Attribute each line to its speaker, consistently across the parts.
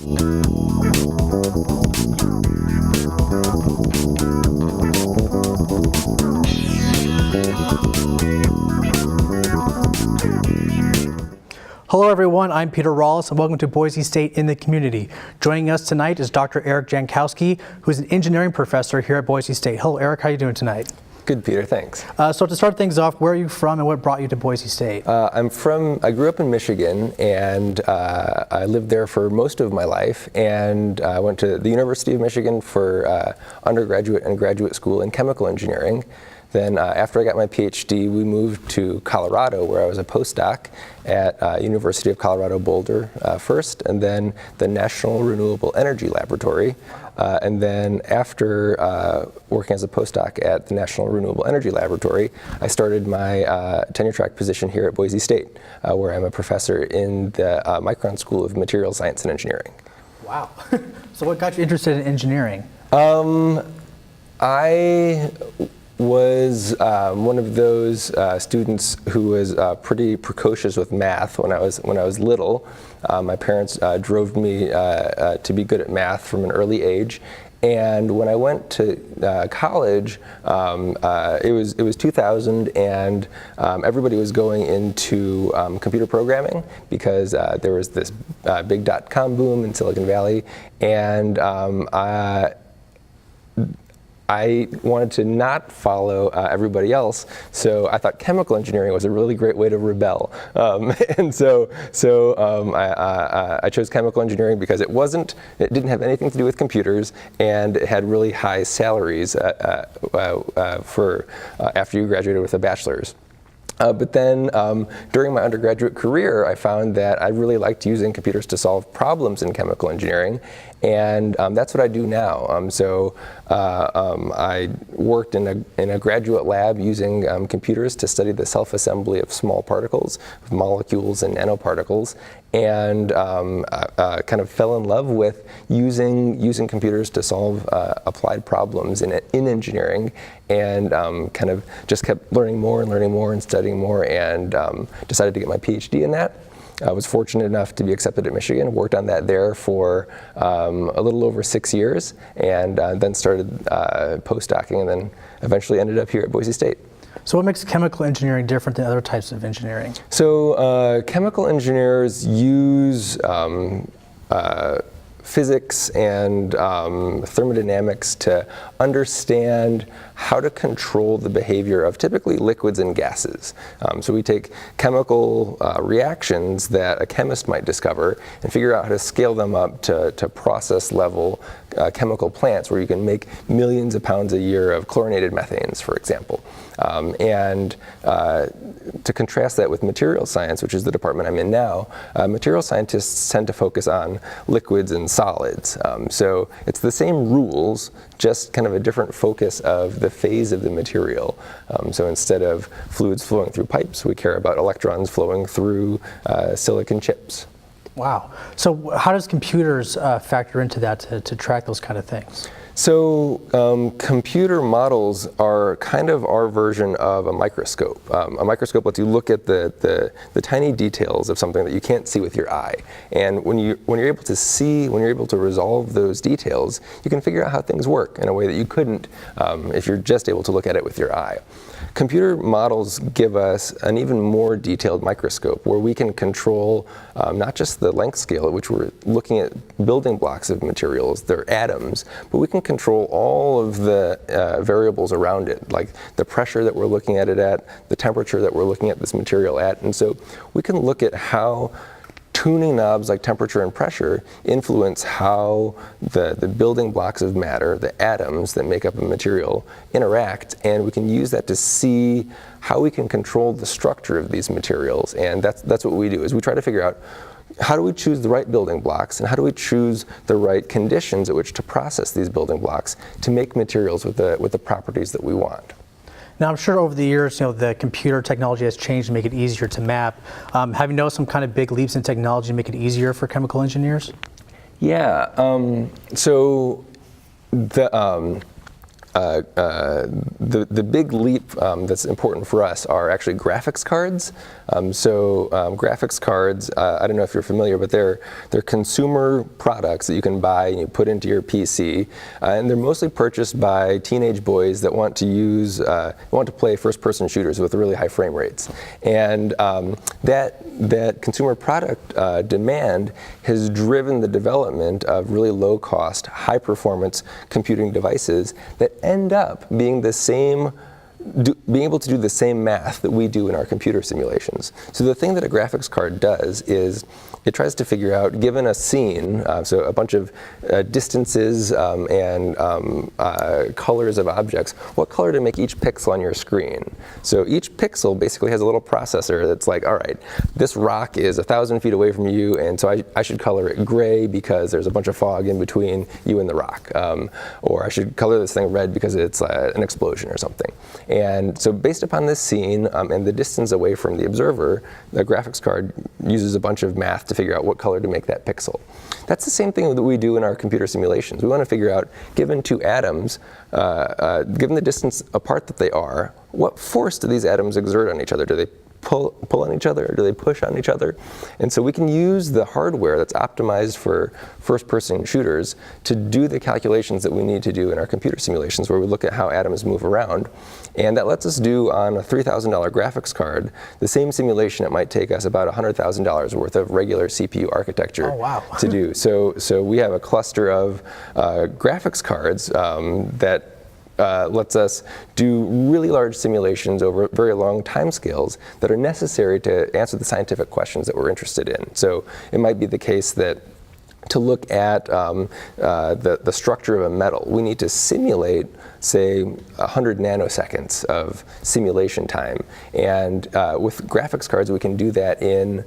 Speaker 1: Hello everyone, I'm Peter Rawls and welcome to Boise State in the Community. Joining us tonight is Dr. Eric Jankowski, who's an engineering professor here at Boise State. Hello Eric, how are you doing tonight?
Speaker 2: Good, Peter, thanks.
Speaker 1: So to start things off, where are you from and what brought you to Boise State?
Speaker 2: I grew up in Michigan, and I lived there for most of my life, and I went to the University of Michigan for undergraduate and graduate school in chemical engineering. Then after I got my PhD, we moved to Colorado, where I was a postdoc at University of Colorado Boulder first, and then the National Renewable Energy Laboratory. And then after working as a postdoc at the National Renewable Energy Laboratory, I started my tenure track position here at Boise State, where I'm a professor in the Micron School of Materials Science and Engineering.
Speaker 1: Wow. So what got you interested in engineering?
Speaker 2: I was one of those students who was pretty precocious with math when I was little. My parents drove me to be good at math from an early age, and when I went to college, it was 2000, and everybody was going into computer programming because there was this big .com boom in Silicon Valley, and I wanted to not follow everybody else, so I thought chemical engineering was a really great way to rebel. And so I chose chemical engineering because it didn't have anything to do with computers, and it had really high salaries for after you graduated with a bachelor's. But then during my undergraduate career, I found that I really liked using computers to solve problems in chemical engineering, and that's what I do now. I worked in a graduate lab using computers to study the self-assembly of small particles, of molecules and nanoparticles, and kind of fell in love with using computers to solve applied problems in engineering, and kind of just kept learning more and studying more, and decided to get my PhD in that. I was fortunate enough to be accepted at Michigan, worked on that there for a little over 6 years, and then started postdocing, and then eventually ended up here at Boise State.
Speaker 1: So what makes chemical engineering different than other types of engineering?
Speaker 2: So chemical engineers use physics and thermodynamics to understand how to control the behavior of typically liquids and gases. So we take chemical reactions that a chemist might discover and figure out how to scale them up to process level chemical plants where you can make millions of pounds a year of chlorinated methanes, for example. And to contrast that with materials science, which is the department I'm in now, material scientists tend to focus on liquids and solids. So it's the same rules, just kind of a different focus of the phase of the material. So instead of fluids flowing through pipes, we care about electrons flowing through silicon chips.
Speaker 1: Wow. So how does computers factor into that to track those kind of things?
Speaker 2: So computer models are kind of our version of a microscope. A microscope lets you look at the tiny details of something that you can't see with your eye. And when you're able to resolve those details, you can figure out how things work in a way that you couldn't if you're just able to look at it with your eye. Computer models give us an even more detailed microscope where we can control not just the length scale at which we're looking at building blocks of materials, they're atoms, but we can control all of the variables around it, like the pressure that we're looking at it at, the temperature that we're looking at this material at. And so we can look at how tuning knobs like temperature and pressure influence how the building blocks of matter, the atoms that make up a material, interact, and we can use that to see how we can control the structure of these materials. And that's what we do, is we try to figure out how do we choose the right building blocks, and how do we choose the right conditions at which to process these building blocks to make materials with the properties that we want.
Speaker 1: Now, I'm sure over the years, the computer technology has changed to make it easier to map. Have you noticed some kind of big leaps in technology to make it easier for chemical engineers?
Speaker 2: Yeah. So the big leap that's important for us are actually graphics cards. Graphics cards, I don't know if you're familiar, but they're consumer products that you can buy and you put into your PC, and they're mostly purchased by teenage boys that want to play first-person shooters with really high frame rates. And that consumer product demand has driven the development of really low-cost, high-performance computing devices that end up being being able to do the same math that we do in our computer simulations. So the thing that a graphics card does is it tries to figure out, given a scene, so a bunch of distances and colors of objects, what color to make each pixel on your screen. So each pixel basically has a little processor that's like, all right, this rock is 1,000 feet away from you, and so I should color it gray because there's a bunch of fog in between you and the rock. Or I should color this thing red because it's an explosion or something. And so based upon this scene and the distance away from the observer, the graphics card uses a bunch of math to figure out what color to make that pixel. That's the same thing that we do in our computer simulations. We want to figure out, given two atoms, given the distance apart that they are, what force do these atoms exert on each other? Do they pull on each other, or do they push on each other? And so we can use the hardware that's optimized for first-person shooters to do the calculations that we need to do in our computer simulations, where we look at how atoms move around. And that lets us do, on a $3,000 graphics card, the same simulation it might take us about $100,000 worth of regular CPU architecture to do. So we have a cluster of graphics cards that lets us do really large simulations over very long timescales that are necessary to answer the scientific questions that we're interested in. So it might be the case that to look at the structure of a metal, we need to simulate, say, 100 nanoseconds of simulation time. And with graphics cards, we can do that in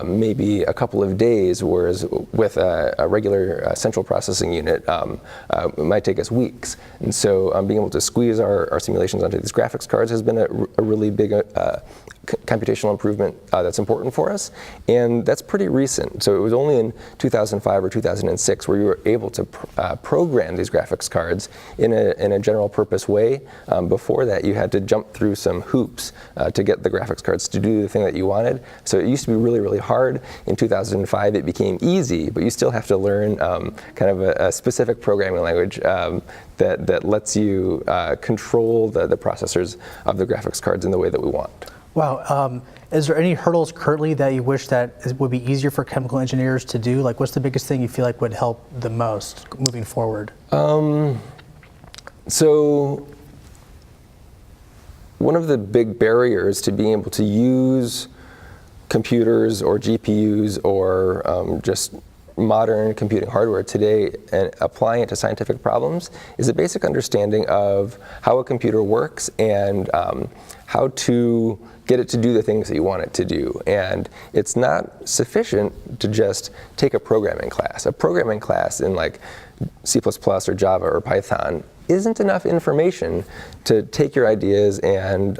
Speaker 2: maybe a couple of days, whereas with a regular central processing unit, it might take us weeks. And so being able to squeeze our simulations onto these graphics cards has been a really big computational improvement that's important for us, and that's pretty recent. So it was only in 2005 or 2006 where you were able to program these graphics cards in a general purpose way. Before that, you had to jump through some hoops to get the graphics cards to do the thing that you wanted. So it used to be really, really hard. In 2005, it became easy, but you still have to learn kind of a specific programming language that lets you control the processors of the graphics cards in the way that we want.
Speaker 1: Wow. Is there any hurdles currently that you wish that it would be easier for chemical engineers to do? Like, what's the biggest thing you feel like would help the most moving forward?
Speaker 2: So one of the big barriers to being able to use computers or GPUs or just modern computing hardware today and applying it to scientific problems is a basic understanding of how a computer works and how to get it to do the things that you want it to do. And it's not sufficient to just take a programming class. A programming class in like C++ or Java or Python isn't enough information to take your ideas and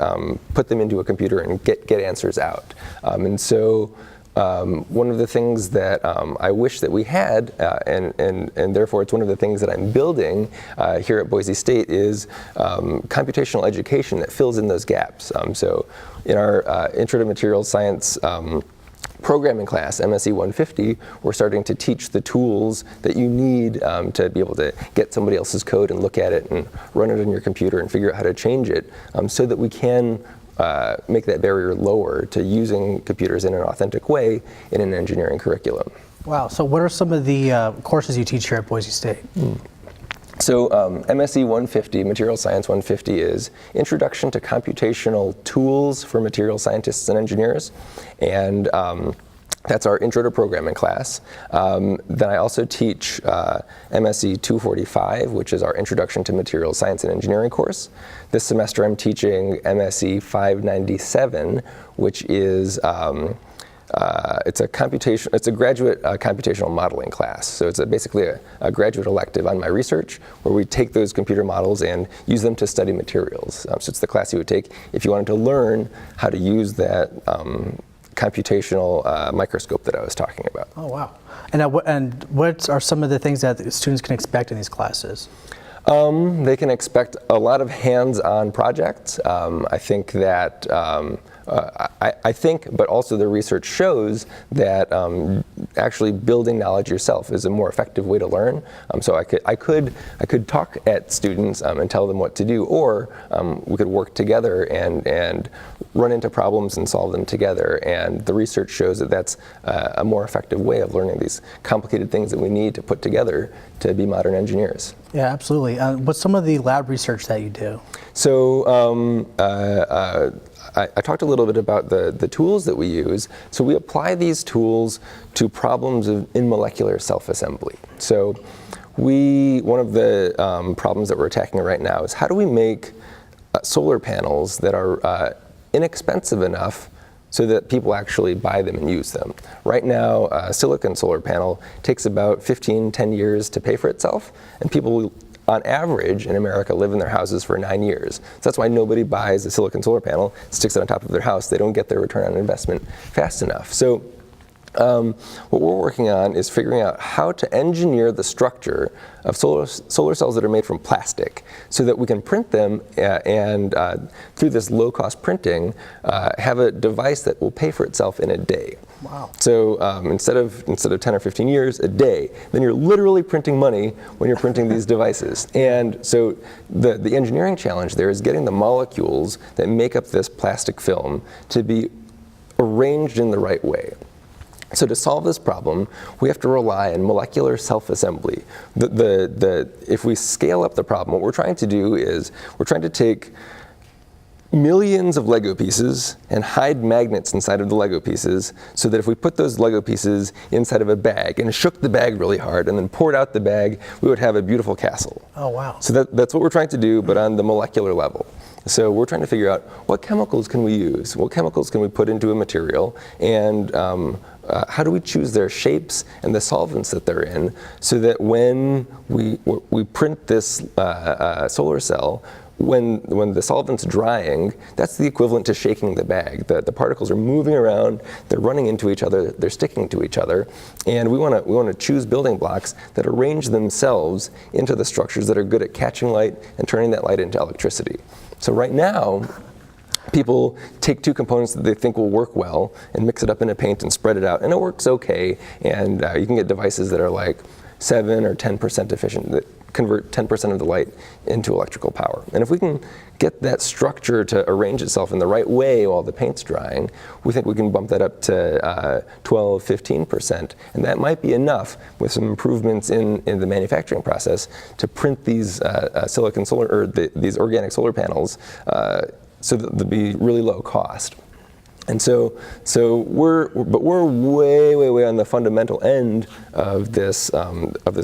Speaker 2: put them into a computer and get answers out. And so one of the things that I wish that we had, and therefore it's one of the things that I'm building here at Boise State, is computational education that fills in those gaps. So in our Intro to Materials Science programming class, MSE 150, we're starting to teach the tools that you need to be able to get somebody else's code and look at it and run it on your computer and figure out how to change it so that we can make that barrier lower to using computers in an authentic way in an engineering curriculum.
Speaker 1: Wow. So what are some of the courses you teach here at Boise State?
Speaker 2: So MSE 150, Material Science 150, is Introduction to Computational Tools for Material Scientists and Engineers. And that's our Intro to Programming class. Then I also teach MSE 245, which is our Introduction to Material Science and Engineering course. This semester I'm teaching MSE 597, which is it's a graduate computational modeling class. So it's basically a graduate elective on my research where we take those computer models and use them to study materials. So it's the class you would take if you wanted to learn how to use that computational microscope that I was talking about.
Speaker 1: Oh, wow. And what are some of the things that the students can expect in these classes?
Speaker 2: They can expect a lot of hands-on projects. I think that I think, but also the research shows that actually building knowledge yourself is a more effective way to learn. So I could talk at students and tell them what to do, or we could work together and run into problems and solve them together. And the research shows that that's a more effective way of learning these complicated things that we need to put together to be modern engineers.
Speaker 1: Yeah, absolutely. What's some of the lab research that you do?
Speaker 2: So I talked a little bit about the tools that we use. So we apply these tools to problems in molecular self-assembly. So one of the problems that we're attacking right now is how do we make solar panels that are inexpensive enough so that people actually buy them and use them. Right now, a silicon solar panel takes about 10 years to pay for itself, and people on average in America live in their houses for 9 years. So that's why nobody buys a silicon solar panel, sticks it on top of their house. They don't get their return on investment fast enough. So what we're working on is figuring out how to engineer the structure of solar cells that are made from plastic so that we can print them and through this low-cost printing, have a device that will pay for itself in a day.
Speaker 1: Wow.
Speaker 2: So instead of 10 or 15 years, a day, then you're literally printing money when you're printing these devices. And so the engineering challenge there is getting the molecules that make up this plastic film to be arranged in the right way. So to solve this problem, we have to rely on molecular self-assembly. If we scale up the problem, what we're trying to do is we're trying to take millions of Lego pieces and hide magnets inside of the Lego pieces so that if we put those Lego pieces inside of a bag and shook the bag really hard and then poured out the bag, we would have a beautiful castle.
Speaker 1: Oh, wow.
Speaker 2: So that's what we're trying to do, but on the molecular level. So we're trying to figure out what chemicals can we use, what chemicals can we put into a material, and how do we choose their shapes and the solvents that they're in so that when we print this solar cell, when the solvent's drying, that's the equivalent to shaking the bag. The particles are moving around, they're running into each other, they're sticking to each other, and we want to choose building blocks that arrange themselves into the structures that are good at catching light and turning that light into electricity. So right now, people take two components that they think will work well and mix it up in a paint and spread it out, and it works okay, and you can get devices that are like 7 or 10% efficient that convert 10% of the light into electrical power. And if we can get that structure to arrange itself in the right way while the paint's drying, we think we can bump that up to 12, 15%. And that might be enough with some improvements in the manufacturing process to print these silicon solar, or these organic solar panels so that they'll be really low cost. And so we're way on the fundamental end of this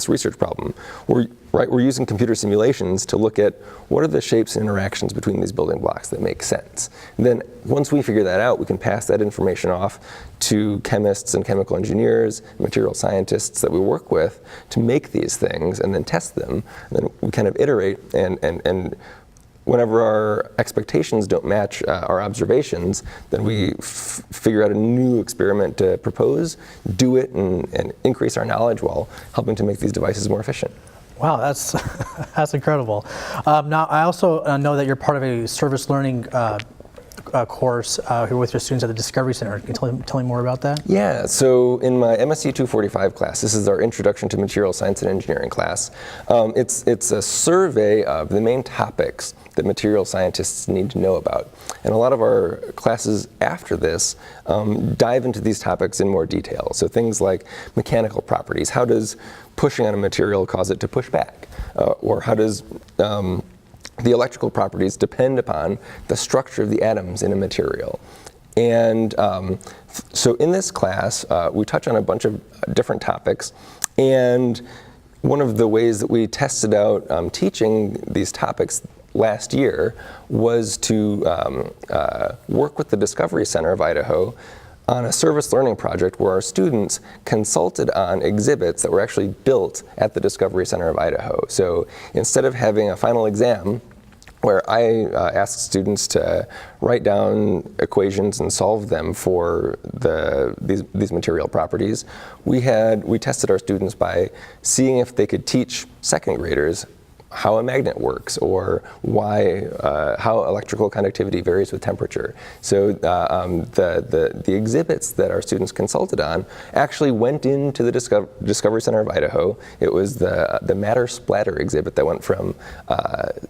Speaker 2: research problem. We're using computer simulations to look at what are the shapes and interactions between these building blocks that make sense. And then once we figure that out, we can pass that information off to chemists and chemical engineers, material scientists that we work with to make these things and then test them. And then we kind of iterate and whenever our expectations don't match our observations, then we figure out a new experiment to propose, do it, and increase our knowledge while helping to make these devices more efficient.
Speaker 1: Wow, that's that's incredible. Now, I also know that you're part of a service learning course here with your students at the Discovery Center. Can you tell me more about that?
Speaker 2: Yeah, so in my MSc 245 class, this is our Introduction to Material Science and Engineering class. It's a survey of the main topics that material scientists need to know about. And a lot of our classes after this dive into these topics in more detail. So things like mechanical properties. How does pushing on a material cause it to push back? Or how does the electrical properties depend upon the structure of the atoms in a material? And so in this class, we touch on a bunch of different topics. And one of the ways that we tested out teaching these topics last year was to work with the Discovery Center of Idaho on a service learning project where our students consulted on exhibits that were actually built at the Discovery Center of Idaho. So instead of having a final exam where I asked students to write down equations and solve them for these material properties, we tested our students by seeing if they could teach second graders how a magnet works, or how electrical conductivity varies with temperature. So the exhibits that our students consulted on actually went into the Discovery Center of Idaho. It was the Matter Splatter exhibit that went from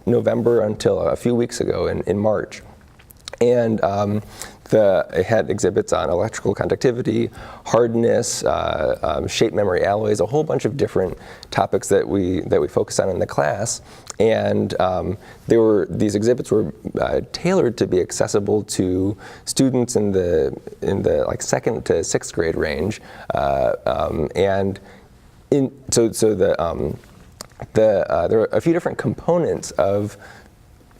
Speaker 2: November until a few weeks ago in March. And it had exhibits on electrical conductivity, hardness, shape memory alloys, a whole bunch of different topics that we focus on in the class. And these exhibits were tailored to be accessible to students in the like 2nd to 6th grade range. There are a few different components of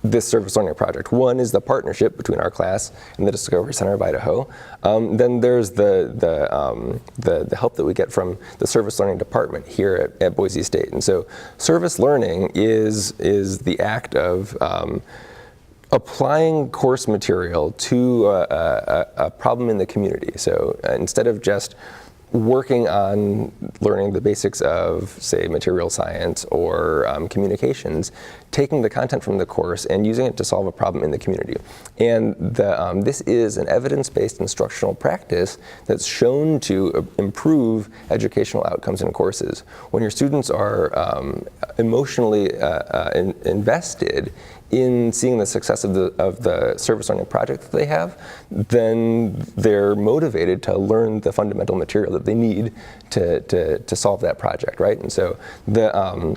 Speaker 2: this service learning project. One is the partnership between our class and the Discovery Center of Idaho. Then there's the help that we get from the service learning department here at Boise State. And so service learning is the act of applying course material to a problem in the community. So instead of just working on learning the basics of, say, material science or communications, taking the content from the course and using it to solve a problem in the community. And this is an evidence-based instructional practice that's shown to improve educational outcomes in courses. When your students are emotionally invested in seeing the success of the service learning project that they have, then they're motivated to learn the fundamental material that they need to solve that project, right? And so the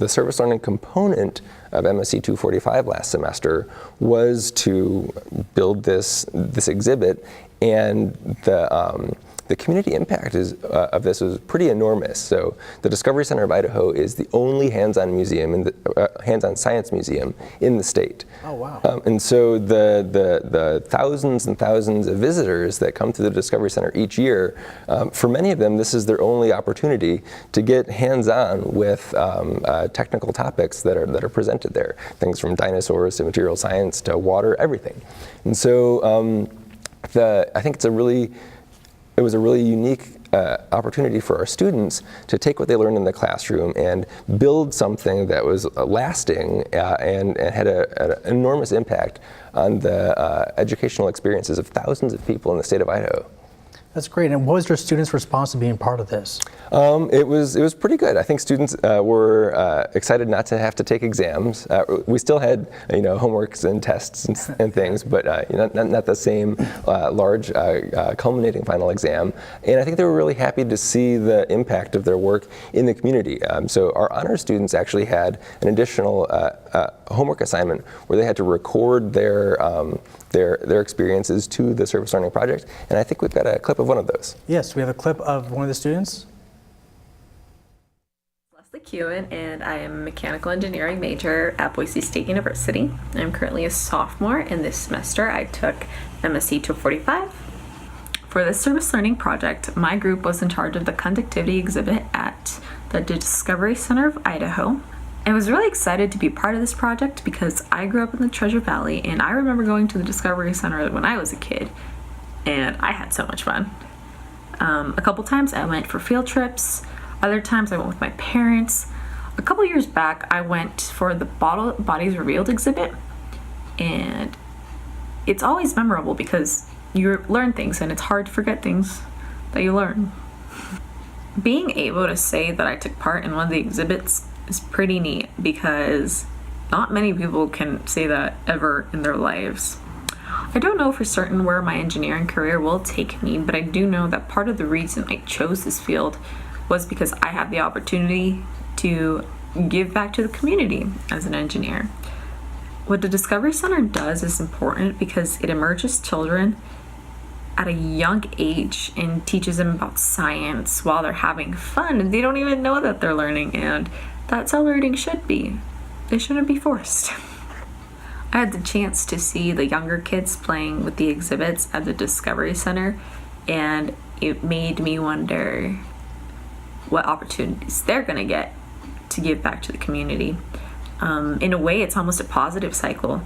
Speaker 2: service learning component of MSc 245 last semester was to build this exhibit, and the community impact of this was pretty enormous. So the Discovery Center of Idaho is the only hands-on museum, hands-on science museum in the state.
Speaker 1: Oh, wow.
Speaker 2: And so the thousands and thousands of visitors that come to the Discovery Center each year, for many of them, this is their only opportunity to get hands-on with technical topics that are presented there. Things from dinosaurs to material science to water, everything. And so I think it was a really unique opportunity for our students to take what they learned in the classroom and build something that was lasting and had an enormous impact on the educational experiences of thousands of people in the state of Idaho.
Speaker 1: That's great. And what was your students' response to being part of this?
Speaker 2: It was pretty good. I think students were excited not to have to take exams. We still had homeworks and tests and things, but not the same large culminating final exam. And I think they were really happy to see the impact of their work in the community. So our honor students actually had an additional homework assignment where they had to record their experiences to the service learning project, and I think we've got a clip of one of those.
Speaker 1: Yes, we have a clip of one of the students.
Speaker 3: Leslie Kewen, and I am a mechanical engineering major at Boise State University. I'm currently a sophomore, and this semester I took MSc 245. For this service learning project, my group was in charge of the conductivity exhibit at the Discovery Center of Idaho. I was really excited to be part of this project because I grew up in the Treasure Valley, and I remember going to the Discovery Center when I was a kid, and I had so much fun. A couple times I went for field trips, other times I went with my parents. A couple years back I went for the Bodies Revealed exhibit, and it's always memorable because you learn things and it's hard to forget things that you learn. Being able to say that I took part in one of the exhibits is pretty neat because not many people can say that ever in their lives. I don't know for certain where my engineering career will take me, but I do know that part of the reason I chose this field was because I have the opportunity to give back to the community as an engineer. What the Discovery Center does is important because it immerses children at a young age and teaches them about science while they're having fun, and they don't even know that they're learning, and that's how learning should be. It shouldn't be forced. I had the chance to see the younger kids playing with the exhibits at the Discovery Center, and it made me wonder what opportunities they're gonna get to give back to the community. In a way, it's almost a positive cycle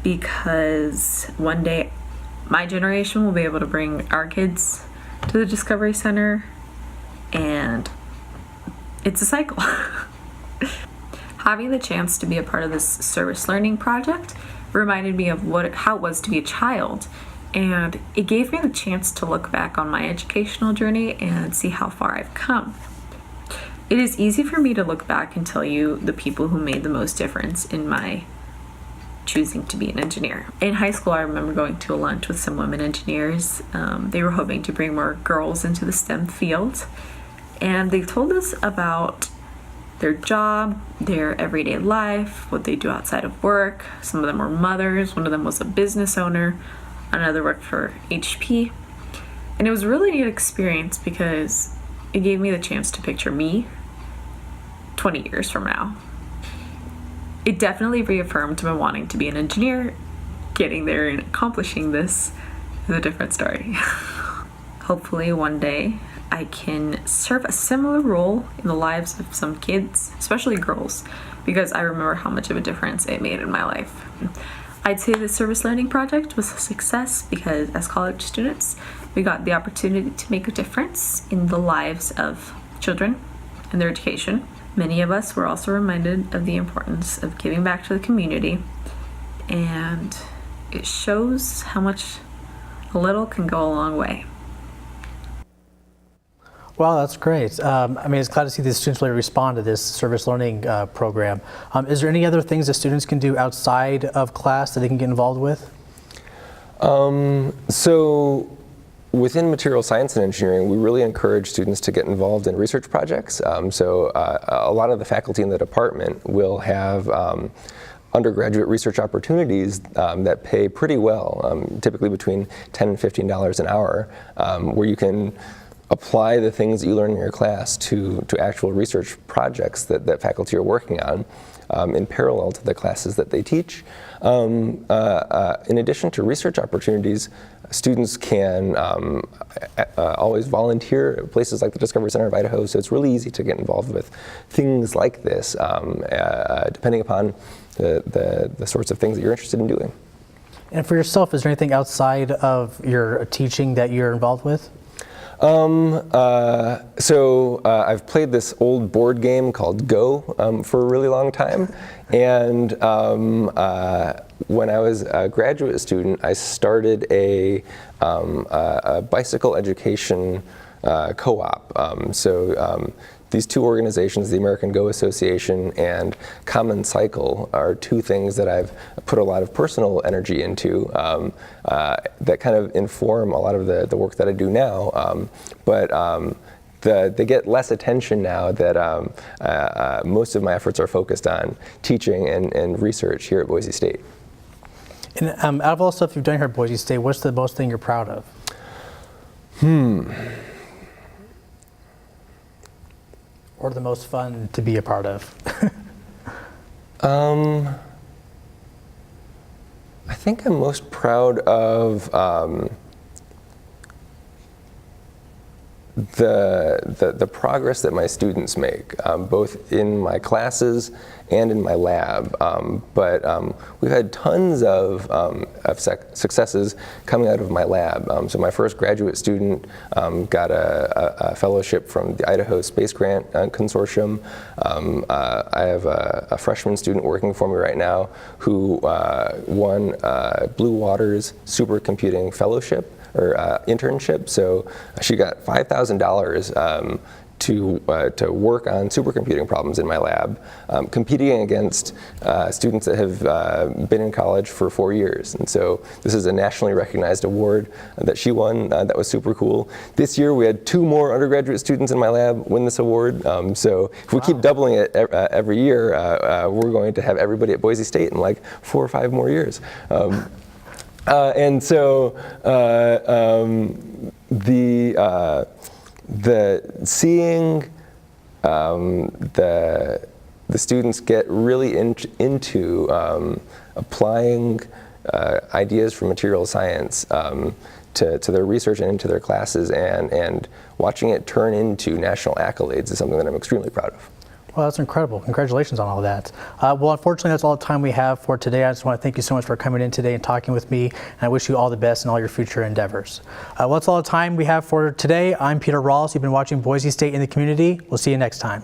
Speaker 3: because one day my generation will be able to bring our kids to the Discovery Center, and it's a cycle. Having the chance to be a part of this service learning project reminded me of how it was to be a child, and it gave me the chance to look back on my educational journey and see how far I've come. It is easy for me to look back and tell you the people who made the most difference in my choosing to be an engineer. In high school, I remember going to a lunch with some women engineers. They were hoping to bring more girls into the STEM field, and they told us about their job, their everyday life, what they do outside of work. Some of them were mothers, one of them was a business owner, another worked for HP. And it was a really neat experience because it gave me the chance to picture me 20 years from now. It definitely reaffirmed my wanting to be an engineer. Getting there and accomplishing this is a different story. Hopefully one day I can serve a similar role in the lives of some kids, especially girls, because I remember how much of a difference it made in my life. I'd say the service learning project was a success because as college students, we got the opportunity to make a difference in the lives of children and their education. Many of us were also reminded of the importance of giving back to the community, and it shows how much a little can go a long way.
Speaker 1: Wow, that's great. I mean, it's glad to see the students really respond to this service learning program. Is there any other things that students can do outside of class that they can get involved with?
Speaker 2: So within material science and engineering, we really encourage students to get involved in research projects. A lot of the faculty in the department will have undergraduate research opportunities that pay pretty well, typically between $10 and $15 an hour, where you can apply the things that you learn in your class to actual research projects that faculty are working on in parallel to the classes that they teach. In addition to research opportunities, students can always volunteer at places like the Discovery Center of Idaho, so it's really easy to get involved with things like this, depending upon the sorts of things that you're interested in doing.
Speaker 1: And for yourself, is there anything outside of your teaching that you're involved with?
Speaker 2: I've played this old board game called Go for a really long time, and when I was a graduate student, I started a bicycle education co-op. These two organizations, the American Go Association and Common Cycle, are two things that I've put a lot of personal energy into that kind of inform a lot of the work that I do now. They get less attention now that most of my efforts are focused on teaching and research here at Boise State.
Speaker 1: And out of all the stuff you've done here at Boise State, what's the most thing you're proud of? Or the most fun to be a part of?
Speaker 2: I think I'm most proud of the progress that my students make, both in my classes and in my lab. We've had tons of successes coming out of my lab. So my first graduate student got a fellowship from the Idaho Space Grant Consortium. I have a freshman student working for me right now who won Blue Water's Supercomputing Fellowship or internship. So she got $5,000 to work on supercomputing problems in my lab, competing against students that have been in college for 4 years. And so this is a nationally recognized award that she won. That was super cool. This year we had 2 more undergraduate students in my lab win this award. So if we keep doubling it every year, we're going to have everybody at Boise State in like 4 or 5 more years. Seeing the students get really into applying ideas from material science to their research and into their classes, and watching it turn into national accolades is something that I'm extremely proud of.
Speaker 1: Well, that's incredible. Congratulations on all of that. Well, unfortunately, that's all the time we have for today. I just want to thank you so much for coming in today and talking with me, and I wish you all the best in all your future endeavors. Well, that's all the time we have for today. I'm Peter Rawls. You've been watching Boise State in the Community. We'll see you next time.